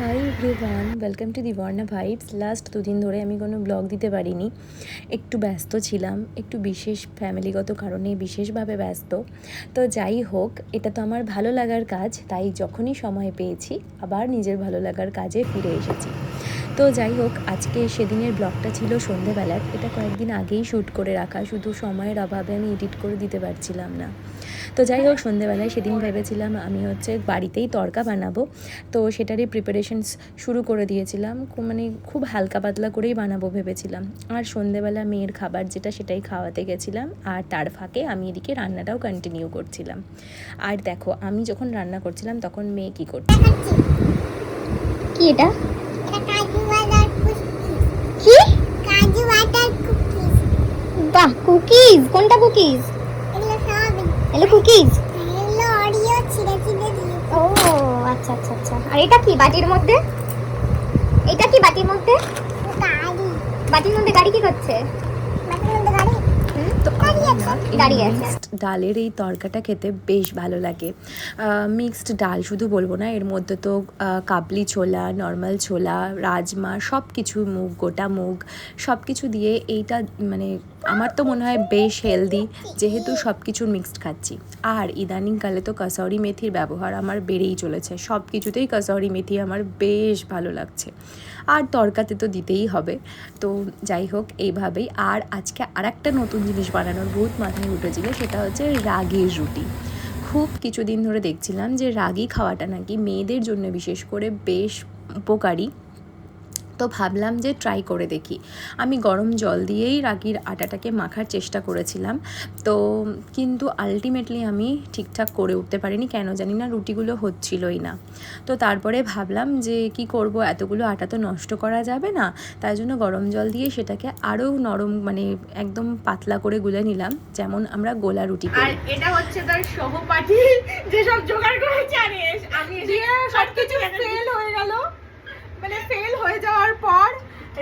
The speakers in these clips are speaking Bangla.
High everyone, welcome to the Barna vibes. Last দুদিন ধরে আমি কোনো ব্লগ দিতে পারিনি, একটু ব্যস্ত ছিলাম, একটু বিশেষ ফ্যামিলিগত কারণে বিশেষভাবে ব্যস্ত। তো যাই হোক, এটা তো আমার ভালো লাগার কাজ, তাই যখনই সময় পেয়েছি আবার নিজের ভালো লাগার কাজে ফিরে এসেছি। তো যাই হোক, আজকে সেদিনের ব্লগটা ছিল সন্ধেবেলার, এটা কয়েকদিন আগেই শ্যুট করে রাখা, শুধু সময়ের অভাবে আমি এডিট করে দিতে পারছিলাম না। তো যাই হোক, সন্ধেবেলায় সেদিন ভেবেছিলাম আমি বাড়িতেই তড়কা বানাবো, তো সেটারই প্রিপারেশনস শুরু করে দিয়েছিলাম। মানে খুব হালকা পাতলা করেই বানাবো ভেবেছিলাম। আর সন্ধেবেলা মেয়ের খাবার যেটা, সেটাই খাওয়াতে গেছিলাম, আর তার ফাঁকে আমি এদিকে রান্নাটাও কন্টিনিউ করছিলাম। আর দেখো, আমি যখন রান্না করছিলাম তখন মেয়ে কী করছে। কি এটা? কি? কাজু বাটার কুকিজ। বাহ, কুকিজ? কোনটা কুকিজ? এগুলো কুকিজ? এগুলো অরিও ছিঁড়ে ছিঁড়ে দিয়ে। ও আচ্ছা আচ্ছা আচ্ছা। আর এটা কি বাটির মধ্যে? এটা কি বাটির মধ্যে? গাড়ি। বাটির মধ্যে গাড়ি কি করছে? বাটির মধ্যে গাড়ি। তো আমার না দাঁড়িয়ে আছে। মিক্সড ডালের এই তরকাটা খেতে বেশ ভালো লাগে। মিক্সড ডাল শুধু বলবো না, এর মধ্যে তো কাবলি ছোলা, নর্মাল ছোলা, রাজমা, সব কিছু, মুগ, গোটা মুগ, সব কিছু দিয়ে এইটা মানে আমার তো মনে হয় বেশ হেলদি, যেহেতু সব কিছুর মিক্সড খাচ্ছি। আর ইদানিংকালে তো কাসৌরি মেথির ব্যবহার আমার বেড়েই চলেছে, সব কিছুতেই কাসৌরি মেথি আমার বেশ ভালো লাগছে, আর তরকাতে তো দিতেই হবে। তো যাই হোক, এইভাবেই। আর আজকে আরেকটা নতুন জিনিস বানানোর বহুত মাথায় উঠেছিল, সেটা হচ্ছে রাগির রুটি। খুব কিছুদিন ধরে দেখছিলাম যে রাগি খাওয়াটা নাকি মেয়েদের জন্য বিশেষ করে বেশ উপকারী। তো ভাবলাম যে ট্রাই করে দেখি। আমি গরম জল দিয়েই রাগির আটাটাকে মাখার চেষ্টা করেছিলাম, তো কিন্তু আলটিমেটলি আমি ঠিকঠাক করে উঠতে পারিনি, কেন জানি না, রুটিগুলো হচ্ছিলই না। তো তারপরে ভাবলাম যে কি করব, এতগুলো আটা তো নষ্ট করা যাবে না, তাই জন্য গরম জল দিয়ে সেটাকে আরও নরম, মানে একদম পাতলা করে গুলে নিলাম, যেমন আমরা গোলা রুটি করি। আর এটা হচ্ছে তার সহপাঠী, যেসব জোগাড় করে জানিস, আমি সবকিছু ফেল হয়ে গেল। মানে ফেল হয়ে যাওয়ার পর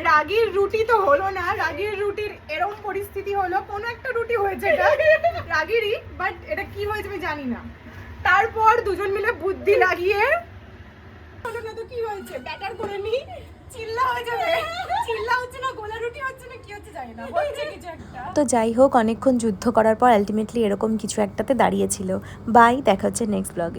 রাগির রুটি তো হলো না, রাগির রুটির এরকম পরিস্থিতি হলো, কোনো একটা রুটি হয়েছে এটা রাগিরই, বাট এটা কি হয়েছে আমি জানি না। তারপর দুজন মিলে বুদ্ধি লাগিয়ে হলো না, তো কি হয়েছে, ব্যাটার করে নি, চিল্লা হয়ে যাবে, চিল্লা হচ্ছে না, গোলা রুটি হচ্ছে না, কি হচ্ছে জানি না, হচ্ছে কিছু একটা। তো যাই হোক, অনেকক্ষণ যুদ্ধ করার পর আলটিমেটলি এরকম কিছু একটাতে দাঁড়িয়েছিল। বাই, দেখা হচ্ছে নেক্সট ব্লগে।